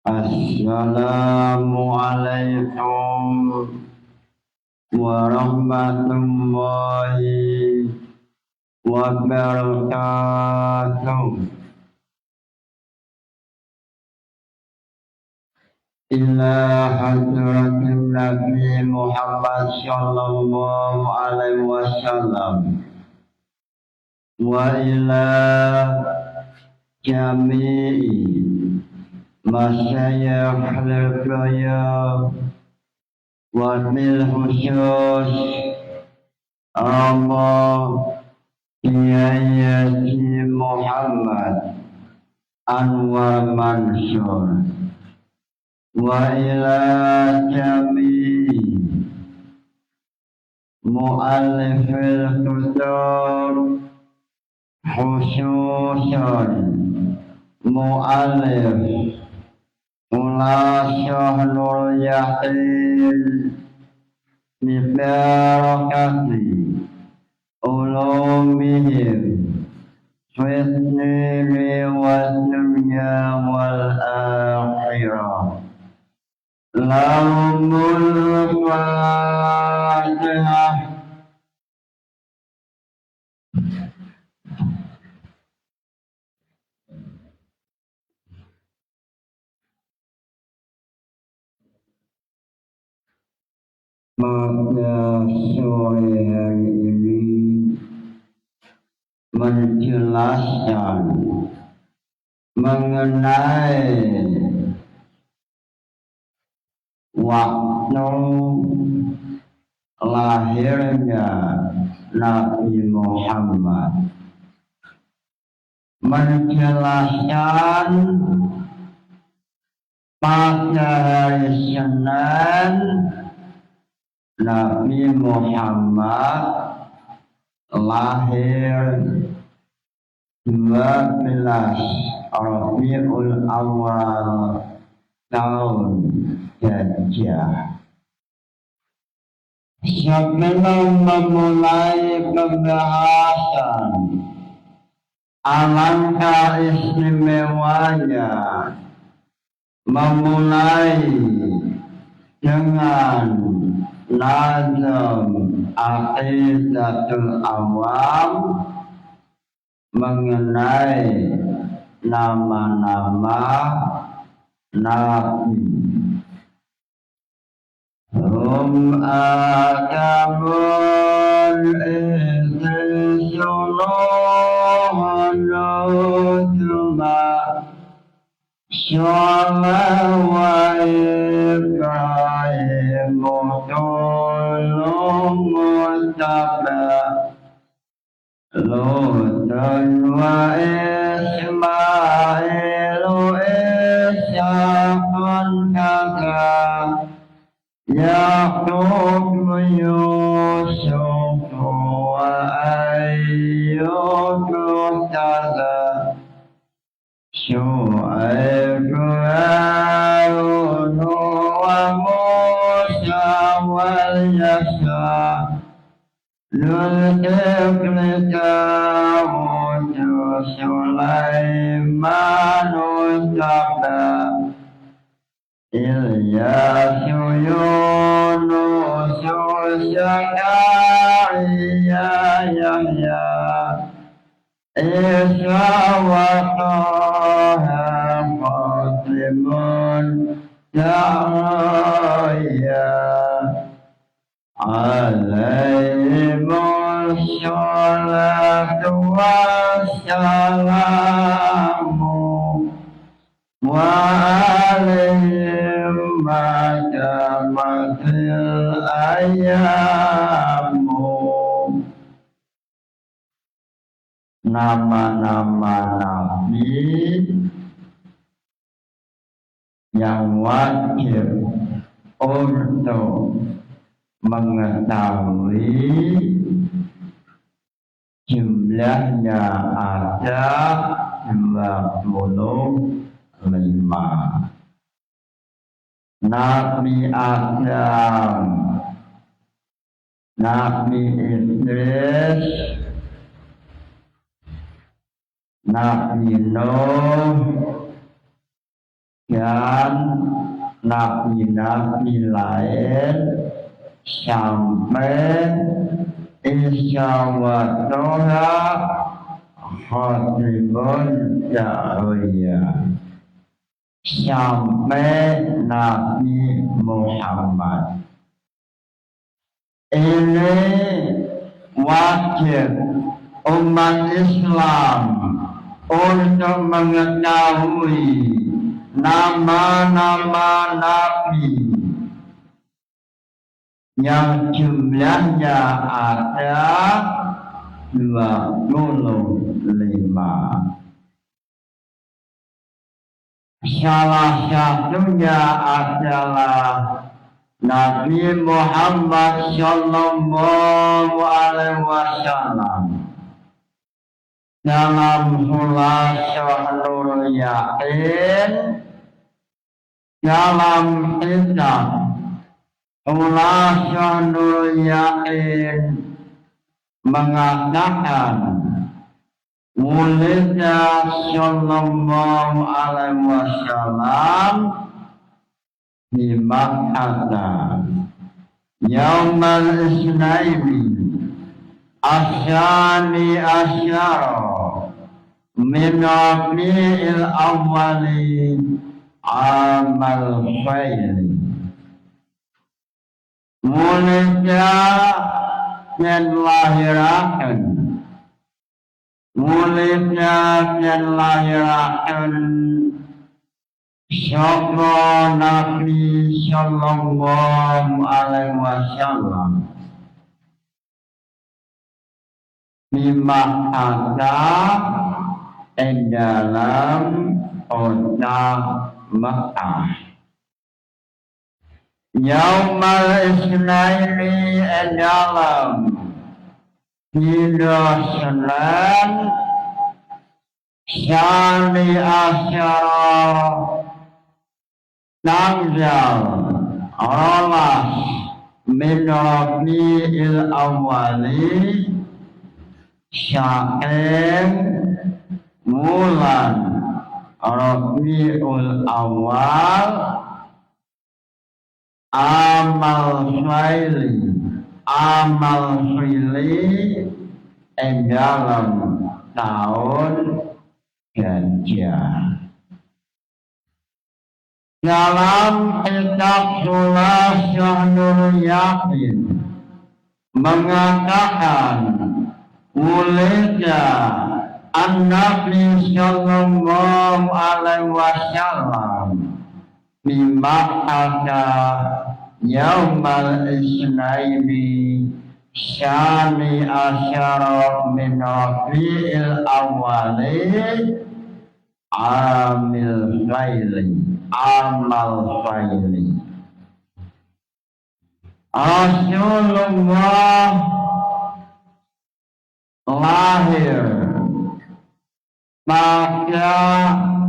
Assalamualaikum warahmatullahi wabarakatuh. Ila hadratin Nabi Muhammad sallallahu alaihi wasallam wa ila jami'i masyayikh al-qiyam wa bil khusus Allah Kiai Muhammad Anwar Mansur wa ila jami'i mu'allifil kutub khususan mu'allif Ulasyah Nur Yakin Bibarakati Ulumihim Fitnili wa dunya wal akhirah Lahumul Fatihah. Pada sore hari ini menjelaskan mengenai waktu lahirnya Nabi Muhammad, menjelaskan pada hari Senin Nabi Muhammad lahir 12 Rabiul Awal tahun Gajah. Sebelum memulai pembahasan, alangkah istimewanya memulai dengan nazam aqidatul awam mengenai nama-nama Nabi. Akamul Izzulullah Syawwa Ibrahim Tulung Mustaba Lutun wa Ismailu Isyakun Kaka Yaqub Yusuf wa Ayyub Kaza Syu'aib Harun wa Musa wal Yasa Zulkifli Dawud Sulaiman Ustaba Ilyas Yunus Zakaria Yahya Isa wa Taha Fatimun Yahya Alaihimus salatu wassalamu wa alaihim madamatil ayamu. Nama-nama Nabi yang wajib untuk mengetahui jumlahnya ada 25. Nabi Adam, Nabi Idris, Nabi Nuh, dan nabi-nabi lain sampai isyawatuha khatibun da'wiyah sampai Nabi Muhammad. Ini wajib umat Islam untuk mengetahui nama-nama Nabi yang jumlahnya ada 25. Salah satunya adalah Nabi Muhammad Sallallahu Alaihi Wasallam dalam Khulasah Nurul Yaqin dalam kitab Khulasah Nurul Yaqin mengatakan Wulida Sallallahu Alaihi Wasallam di Makkah Yaumal Isnaini Asyani Asyara min Rabi'il Awwali Amal Khairi. Wulida dan lahirakan mulanya dan lahirakan sapa Nabi Sallallahu Alaihi Wasallam di Makkah dalam kota Makkah. Yaumal Isnaini dalam Hidra Senin Syani Asyara tanggal 12 min Rabi'il Awwali saking bulan Rabi'ul Awal amal fili dalam tahun gajah. Dalam kitab Khulasah Nurul Yaqin mengatakan wulida an-Nabi Sallallahu Alaihi Wasallam di Makkah Yaumal Isnaini Syani Asyara min Rabi'il Awwali Amal Khairi. Rasulullah lahir pada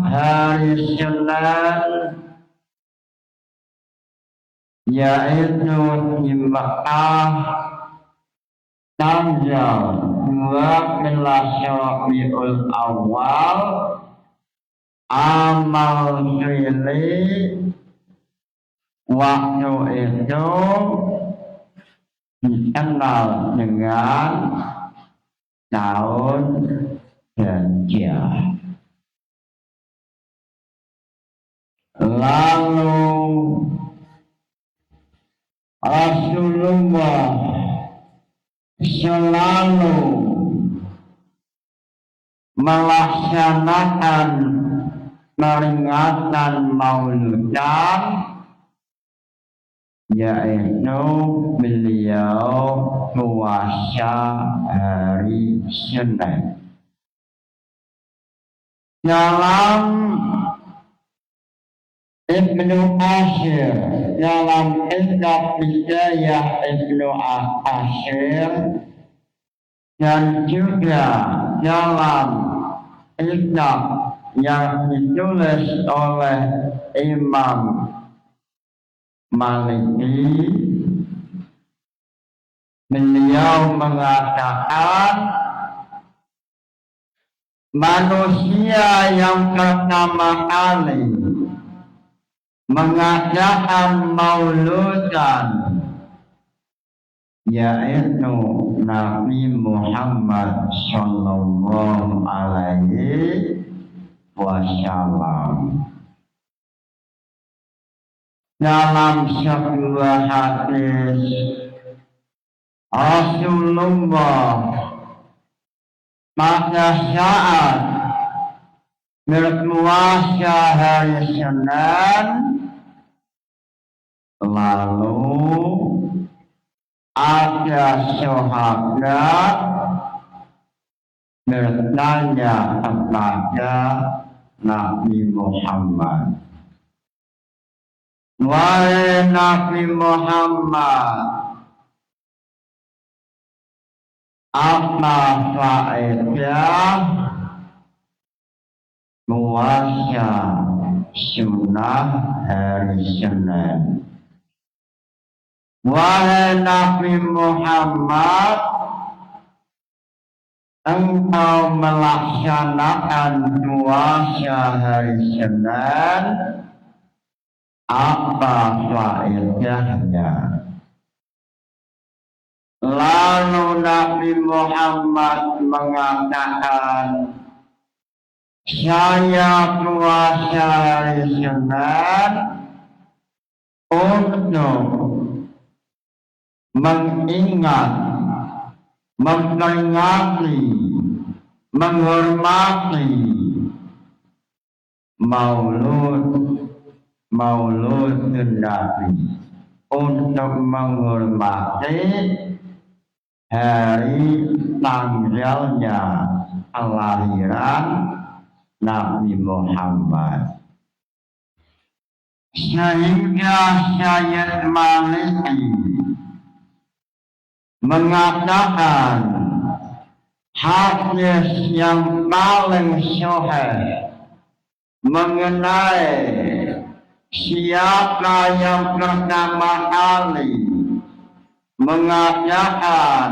hari Senin yaitu di Makkah tanggal 12 Rabiul Awal amal fili waktu itu dikenal dengan tahun gajah. Lalu Rasulullah selalu melaksanakan peringatan Maulidan, yaitu beliau puasa hari Senin. Dalam Ibnu Ashir, dalam kitab Bidayah Ibnu Ashir, dan juga dalam kitab yang ditulis oleh Imam Maliki, beliau mengatakan manusia yang pertama kali mengadakan mauludan, yaitu Nabi Muhammad Sallallahu Alaihi Wasallam. Dalam sebuah hadis Rasulullah pada saat berpuasa hari Senin, lalu ada sahabat bertanya kepada Nabi Muhammad, "Wahai Nabi Muhammad, apa faedah puasa sunnah hari Senin?" Wahai Nabi Muhammad, engkau melaksanakan puasa hari Senin, apa faedahnya? Lalu Nabi Muhammad mengatakan, saya puasa hari Senin untuk mengingat, memperingati, menghormati Maulud Nabi, untuk menghormati hari tanggalnya kelahiran Nabi Muhammad. Sehingga Syekh Maliki mengatakan hadis yang paling sahih mengenai siapa yang pertama kali mengadakan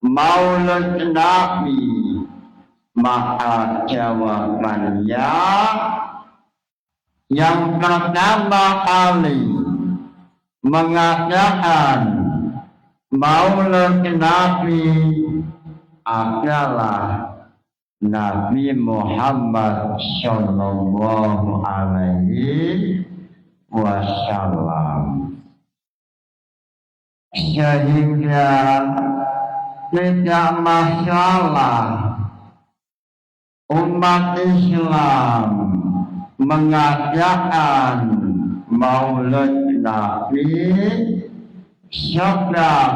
Maulud Nabi, maka jawabannya yang pertama kali mengadakan Maulud Nabi adalah Nabi Muhammad Sallallahu Alaihi Wasallam. Sehingga tidak masalah umat Islam mengadakan Maulud Nabi sebab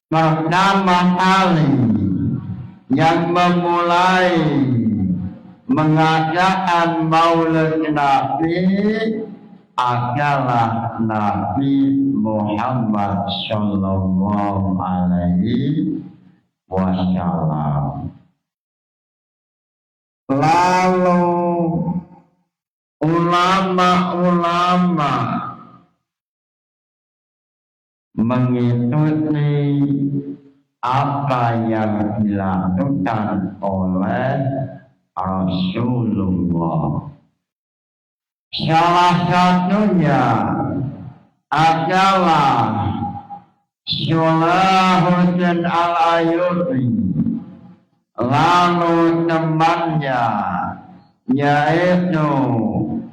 pertama kali yang memulai mengadakan Maulud Nabi adalah Nabi Muhammad Sallallahu Alaihi Wasallam. Lalu ulama-ulama mengikuti apa yang dilakukan oleh Rasulullah. Salah satunya adalah Salahuddin Al-Ayyubi, lalu temannya yaitu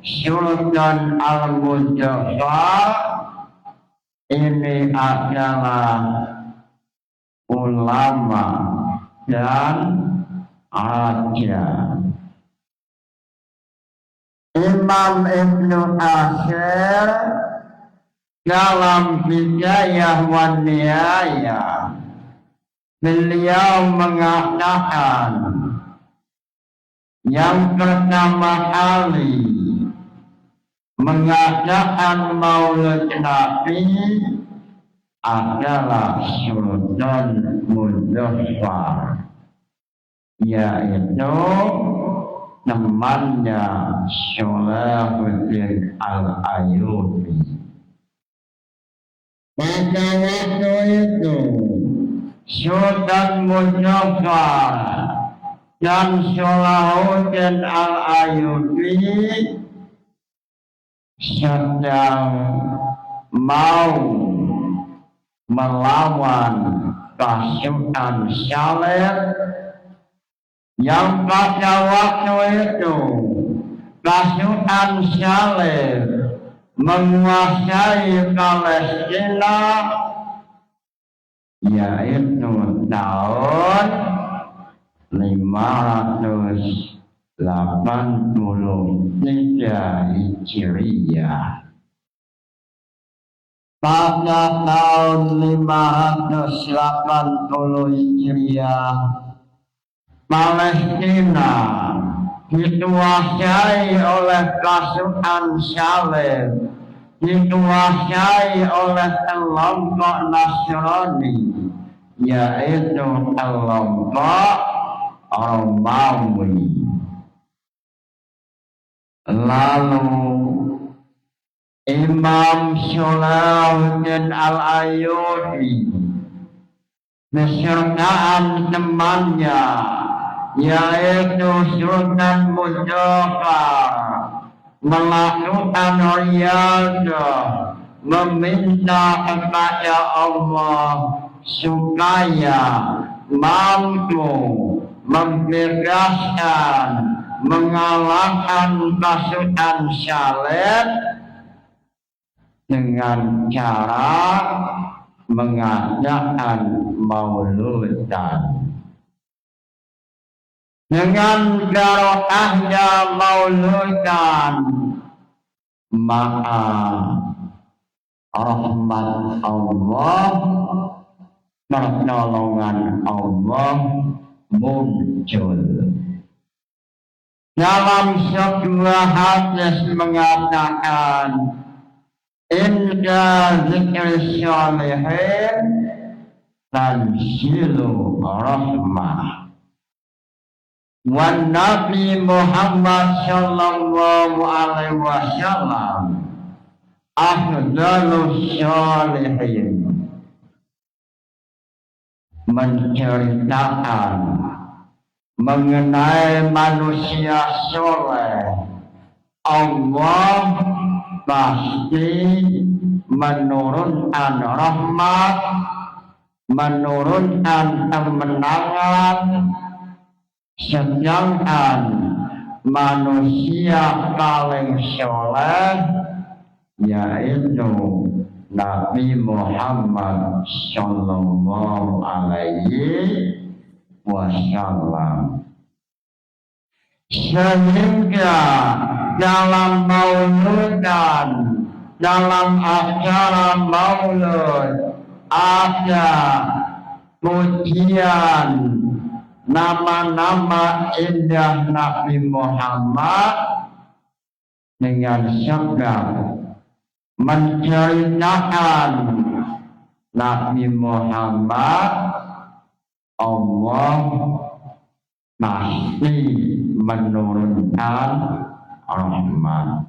Sultan Al-Muzaffar. Ini adalah ulama dan raja. Imam Ibnu Katsir dalam Bidayah wa Nihayah, beliau mengatakan yang pertama kali mengadakan Maulud Nabi adalah Sultan Muzaffar, yaitu temannya Salahuddin Al-Ayyubi. Pada waktu itu Sultan Muzaffar dan Salahuddin Al-Ayyubi sedang mau melawan pasukan salib yang pada waktu itu pasukan salib menguasai Palestina, yaitu tahun 583 Hijriah. Pada tahun 580 Hijriah, Palestina dikuasai oleh pasukan salib, dikuasai oleh kelompok Nasrani, yaitu kelompok Romawi. Lalu Imam Salahuddin Al-Ayyubi besertaan temannya, yaitu Sultan Muzaffar, melakukan riyadah, meminta kepada Allah supaya mampu membebaskan, mengalahkan pasukan salib dengan cara mengadakan mauludan. Dengan barokahnya mauludan, maka rahmat Allah, pertolongan Allah muncul. Dalam sebuah hadis mengatakan, inda zikri sholihin tanzilu rahmah. Wan Nabi Muhammad sallallahu alaihi wasallam afdalus sholihin, menceritakan mengenai manusia soleh. Allah pasti menurunkan rahmat, menurunkan kemenangan, sedangkan manusia paling soleh yaitu Nabi Muhammad sallallahu alaihi wasallam. Sehingga dalam mauludan, dalam acara maulud ada pujian nama-nama indah Nabi Muhammad dengan sebab menceritakan Nabi Muhammad. Allah pasti menurunkan rahmat.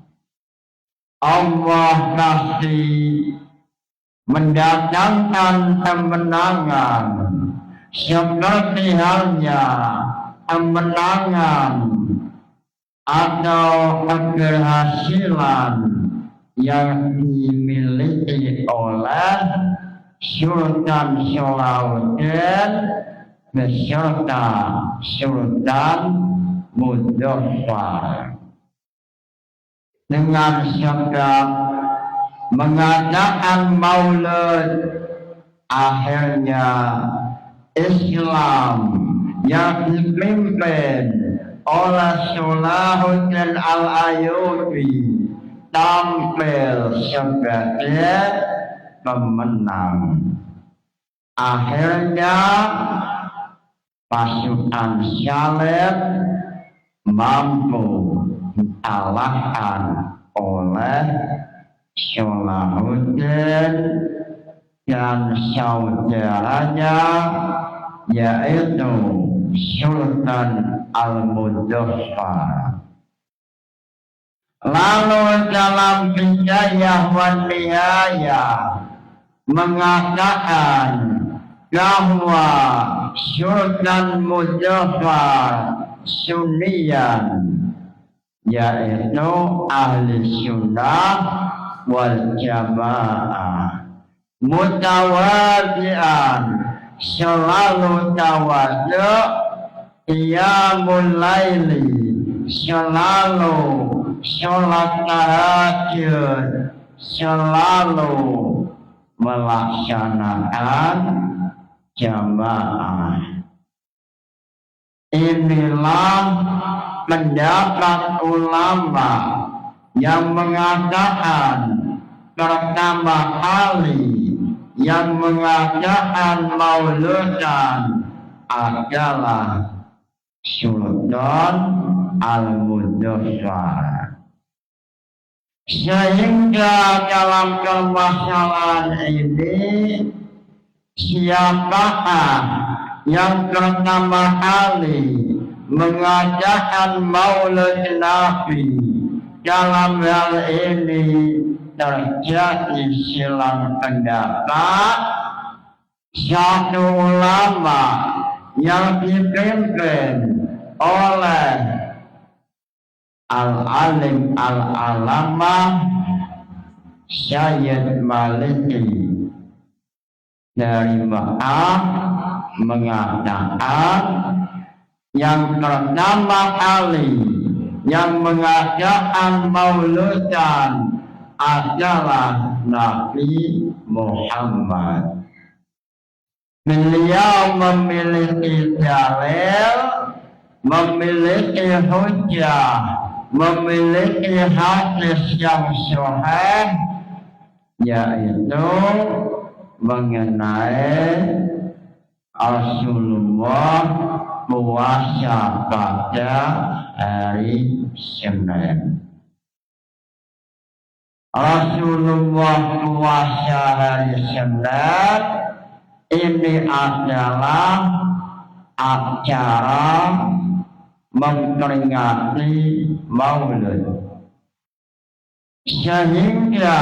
Allah pasti mendatangkan kemenangan, seperti halnya kemenangan atau keberhasilan yang dimiliki oleh Sultan Salahuddin beserta Sultan Muzaffar, dengan sebab mengadakan maulud. Akhirnya Islam yang dipimpin oleh Salahuddin Al-Ayyubi tampil sebagai pemenang. Akhirnya pasukan salib mampu dikalahkan oleh Salahuddin dan saudaranya, yaitu Sultan Al-Muzaffar. Lalu dalam Bidayah wan Nihayah mengatakan bahwa Sultan Muzaffar Sunniyan yaitu ahli sunnah wal jamaah. Mutawadian, selalu tawadhu, qiyamul laili, selalu sholat tahajud, selalu melaksanakan jamaah. Inilah pendapat ulama yang mengatakan pertama kali yang mengadakan mauludan adalah Sultan Al-Muzaffar. Sehingga dalam permasalahan ini, siapakah yang pertama kali mengadakan maulud Nabi? Dalam hal ini terjadi silang pendapat. Satu ulama yang dipimpin oleh Al-Alim Al-Alamah Syed Maliki dari Mekah mengatakan yang pertama kali yang mengadakan mauludan adalah Nabi Muhammad. Beliau memiliki dalil, memiliki hujjah, memiliki hadis yang sahih, yaitu mengenai Rasulullah puasa pada hari Senin. Rasulullah puasa hari Senin ini adalah acara memperingati Maulid, sehingga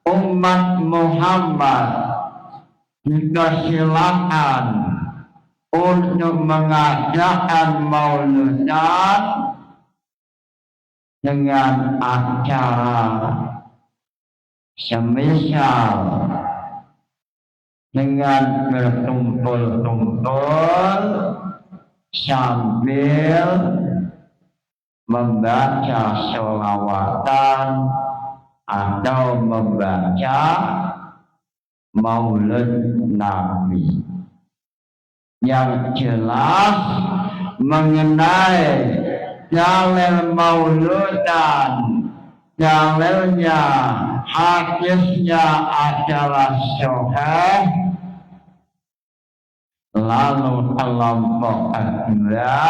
umat Muhammad dipersilakan untuk mengadakan Maulidan dengan acara semisal dengan berkumpul-kumpul sambil membaca sholawatan atau membaca Maulid Nabi. Yang jelas mengenai dalil Maulidan, dalilnya, hadisnya adalah sahih. Lalu kelompok kedua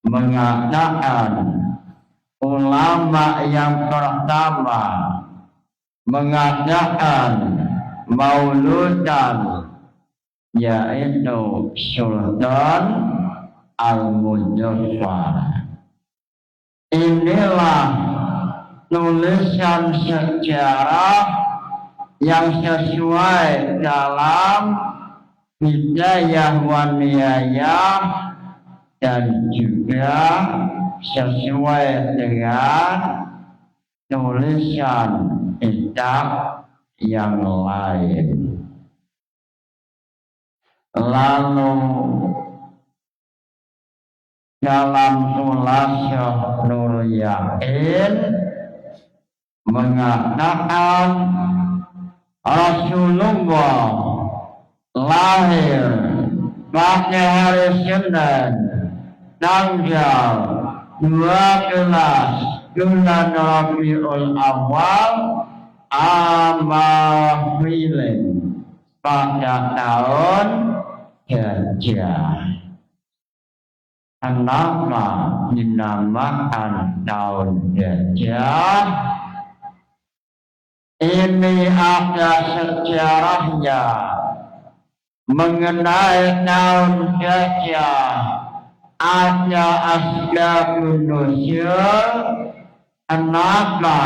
mengatakan ulama yang pertama mengatakan Mauludan yaitu Sultan Al-Muzaffar. Inilah tulisan sejarah yang sesuai dalam Hidayah wa Nihayah dan juga sesuai dengan tulisan kitab yang lain. Lalu dalam Thulasah Nur Yakin mengatakan Rasulullah lahir pada hari Senin tanggal 12 bulan Rabiul Awal Amafilin pada tahun Gajah. Kenapa dinamakan tahun Gajah? Ini ada sejarahnya mengenai tahun Gajah. Ada asbabun nuzul. Kenapa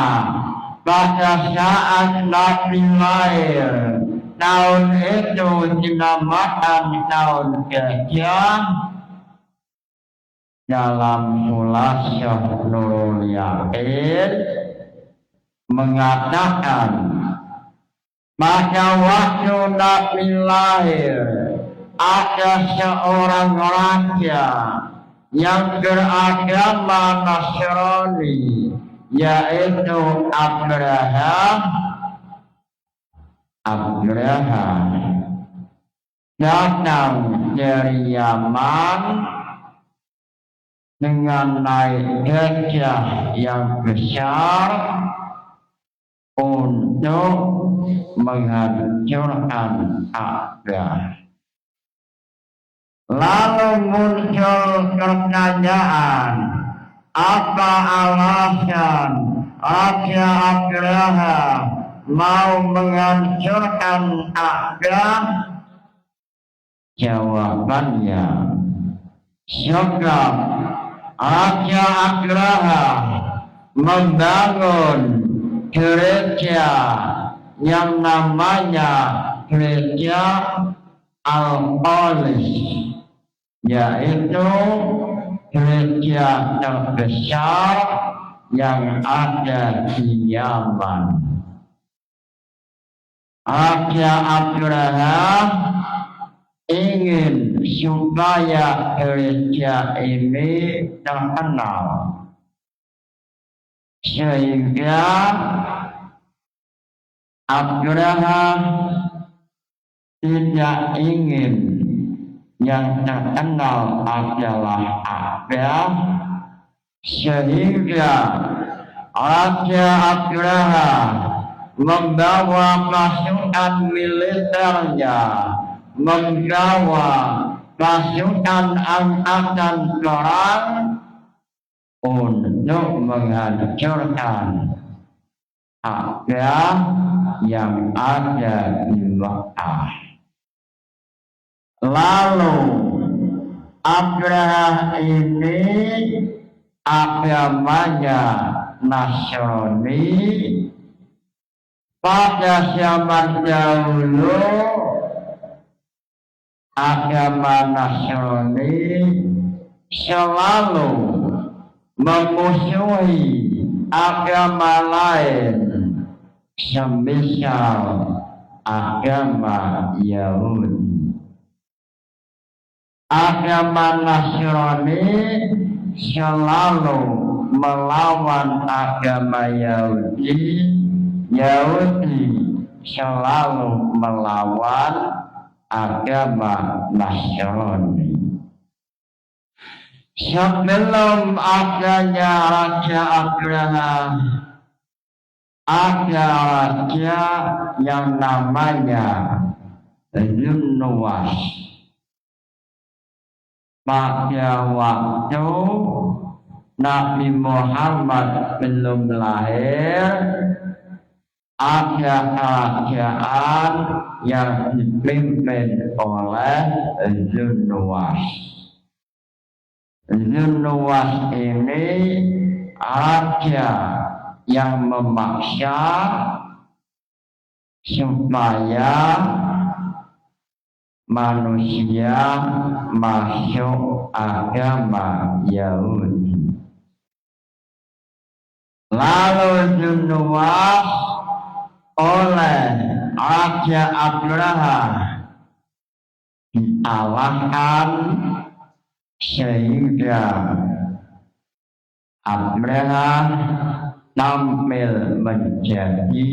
pada saat Nabi lahir tahun itu dinamakan tahun Gajah? dalam Khulasyah Nurul Yaqin mengatakan pada waktu Nabi lahir ada seorang raja yang beragama Nasrani, yaitu Abraham datang dari Yaman dengan naik gajah yang besar untuk menghancurkan Ka'bah. Lalu muncul pertanyaan, apa alasan Raja Abraham mau menghancurkan Ka'bah? Jawabannya, sebab Raja Abraham membangun gereja yang namanya gereja Al-Qalis, yaitu gereja terbesar yang ada di Yaman. Raja Abraham ingin supaya gereja ini terkenal, sehingga Abraham tidak ingin yang terkenal adalah Ka'bah, sehingga Raja Abraham membawa pasukan militernya, membawa pasukan angkatan perang untuk menghancurkan Ka'bah yang ada di Mekah. Lalu Abraham ini agamanya Nasrani. Pada zaman dahulu agama Nasrani selalu memusuhi agama lain, semisal agama Yahudi. Agama Nasrani selalu melawan agama Yahudi, Yahudi selalu melawan agama Nasrani. Sebelum adanya Raja Abraham, ada raja yang namanya Dzunnuwas. Pada waktu Nabi Muhammad belum lahir, ada kerajaan yang dipimpin oleh Dzunnuwas. Dzunnuwas ini raja yang memaksa supaya manusia masuk agama Yahudi. Lalu Dzunnuwas oleh Raja Abraham dikalahkan, sehingga Abraham tampil menjadi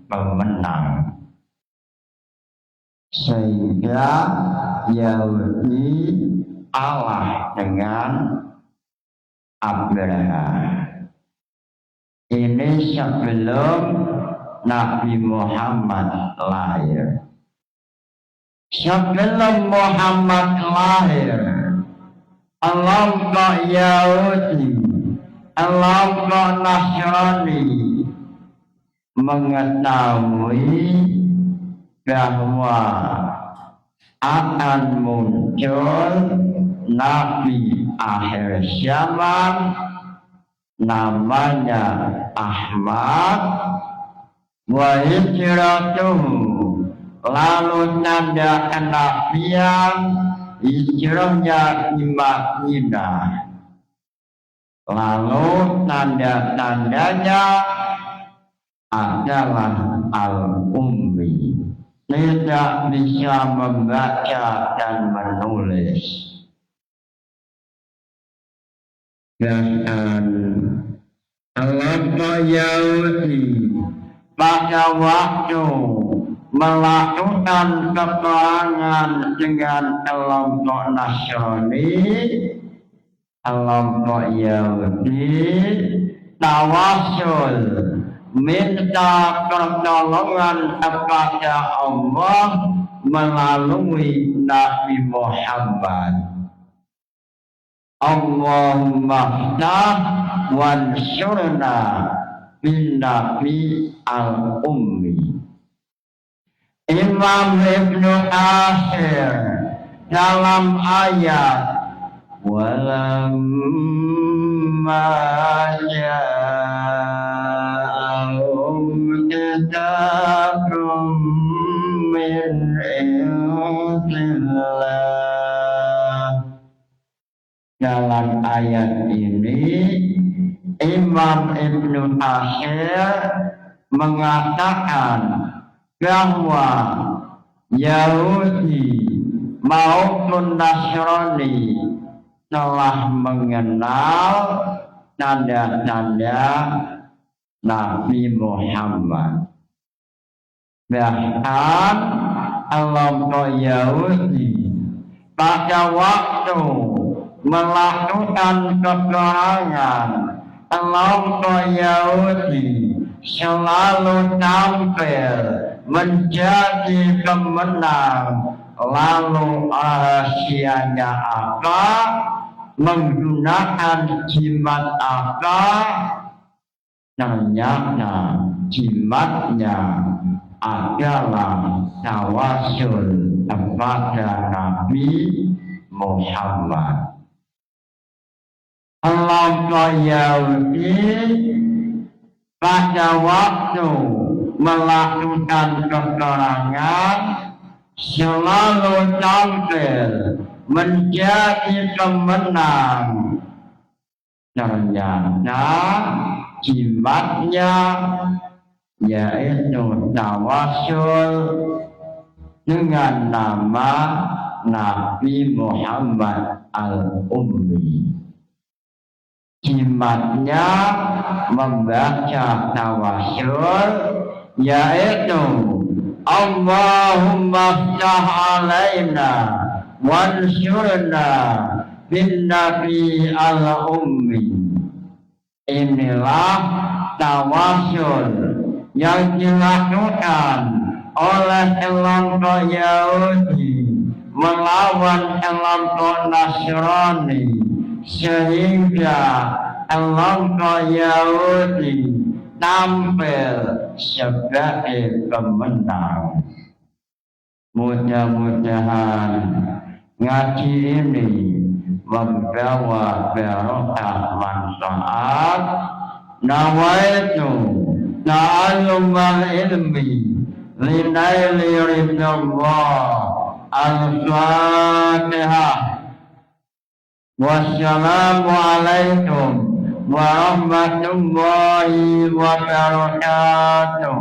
pemenang, sehingga Yahudi kalah dengan Abraham. Ini sebelum Nabi Muhammad lahir. Sebelum Muhammad lahir, kelompok Yahudi, kelompok Nasrani mengetahui bahwa akan muncul Nabi akhir zaman namanya Ahmad, wa hijratuhu, lalu tanda kenabian hijrahnya di Madinah, lalu tanda-tandanya adalah al-ummi, tidak bisa membaca dan menulis. Dan Al-Qayyuti pada waktu melakukan peperangan dengan kelompok Nasrani, kelompok Yahudi tawasul minta pertolongan kepada Allah melalui Nabi Muhammad. Allahumma ftah wansurna bin Nabi al-Ummi. Imam Ibnu Katsir dalam ayat walamma ja'ahum kitabun min indillah. Dalam ayat ini Imam Ibnu Katsir mengatakan bahwa Yahudi maupun Nasrani telah mengenal tanda-tanda Nabi Muhammad. Bahkan kelompok Yahudi pada waktu melakukan peperangan, kelompok Yahudi selalu tampil menjadi pemenang. Lalu rahasianya apa? Menggunakan jimat apa? Ternyata jimatnya adalah tawasul kepada Nabi Muhammad. Kelompok Yahudi pada waktu melakukan peperangan selalu tampil menjadi pemenang. Ternyata jimatnya yaitu tawasul dengan nama Nabi Muhammad al-Ummi. Jimatnya membaca tawasul yaitu Allahumma ftah alaina wansurna bin Nabi al-Ummi. Inilah tawasul yang dilakukan oleh kelompok Yahudi melawan kelompok Nasrani, sehingga kelompok Yahudi tampil sebagai pemenang. Mudah-mudahan ngaji ini membawa barokah manfaat. Nawaitu ta'allumal ilmi linaili ridallah. Al-Fatihah. Wassalamualaikum warahmatullahi wabarakatuh.